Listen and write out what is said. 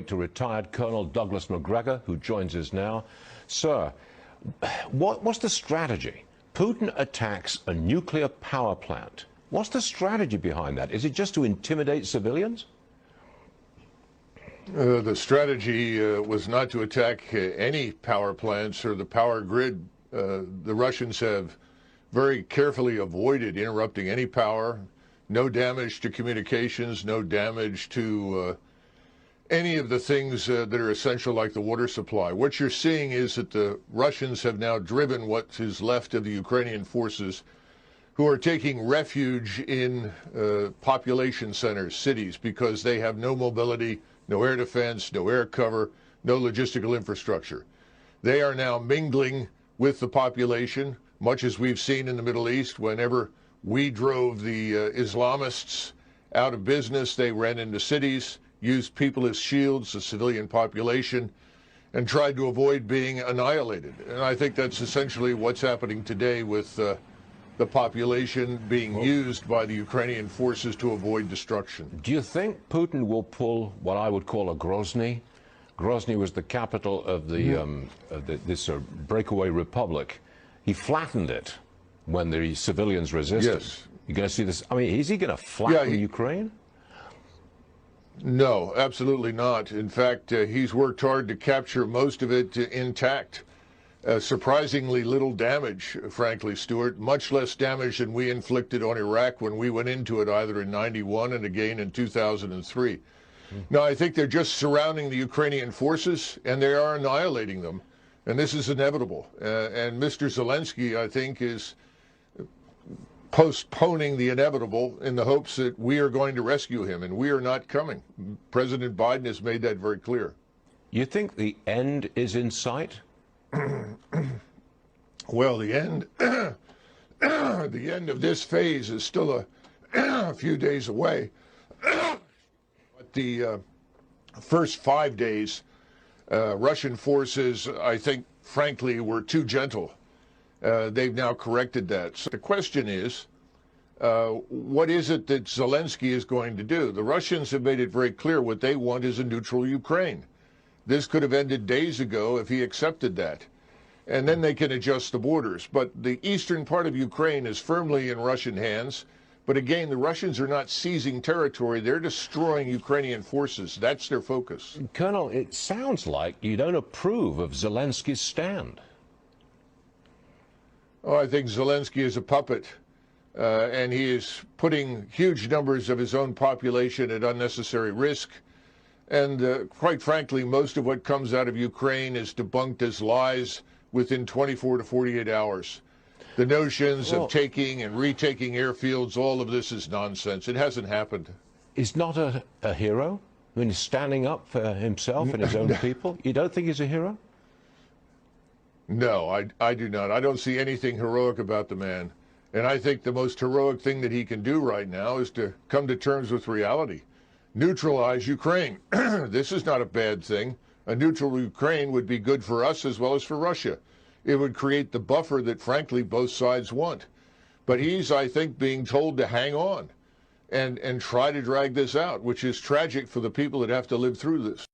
speak to retired Colonel Douglas Macgregor, who joins us now. Sir, what's the strategy? Putin attacks a nuclear power plant. What's the strategy behind that? Is it just to intimidate civilians? The strategy was not to attack any power plants or the power grid. The Russians have very carefully avoided interrupting any power. No damage to communications, no damage to any of the things that are essential like the water supply. What you're seeing is that the Russians have now driven what is left of the Ukrainian forces, who are taking refuge in population centers, cities, because they have no mobility, no air defense, no air cover, no logistical infrastructure. They are now mingling with the population, much as we've seen in the Middle East. Whenever we drove the Islamists out of business, they ran into cities, used people as shields, the civilian population, and tried to avoid being annihilated. And I think that's essentially what's happening today with the population being used by the Ukrainian forces to avoid destruction. Do you think Putin will pull what I would call a Grozny? Grozny was the capital of this breakaway republic. He flattened it when the civilians resisted. Yes. You're going to see this. I mean, is he going to flatten Ukraine? No, absolutely not. In fact, he's worked hard to capture most of it intact. Surprisingly little damage, frankly, Stuart. Much less damage than we inflicted on Iraq when we went into it, either in '91 and again in 2003. Now, I think they're just surrounding the Ukrainian forces, and they are annihilating them. And this is inevitable. And Mr. Zelensky, I think, is postponing the inevitable in the hopes that we are going to rescue him, and we are not coming. President Biden has made that very clear. You think the end is in sight? Well, the end, the end of this phase is still a few days away. But the first 5 days, Russian forces, I think, frankly, were too gentle. They've now corrected that. So the question is, what is it that Zelensky is going to do? The Russians have made it very clear what they want is a neutral Ukraine. This could have ended days ago if he accepted that. And then they can adjust the borders. But the eastern part of Ukraine is firmly in Russian hands. But again, the Russians are not seizing territory. They're destroying Ukrainian forces. That's their focus. Colonel, it sounds like you don't approve of Zelensky's stand. Oh, I think Zelensky is a puppet. And he is putting huge numbers of his own population at unnecessary risk. And quite frankly, most of what comes out of Ukraine is debunked as lies within 24 to 48 hours. The notions of taking and retaking airfields, all of this is nonsense. It hasn't happened. He's not a hero? I mean, he's standing up for himself and his own people? You don't think he's a hero? No, I do not. I don't see anything heroic about the man. And I think the most heroic thing that he can do right now is to come to terms with reality. Neutralize Ukraine. This is not a bad thing. A neutral Ukraine would be good for us as well as for Russia. It would create the buffer that, frankly, both sides want. But he's, I think, being told to hang on and try to drag this out, which is tragic for the people that have to live through this.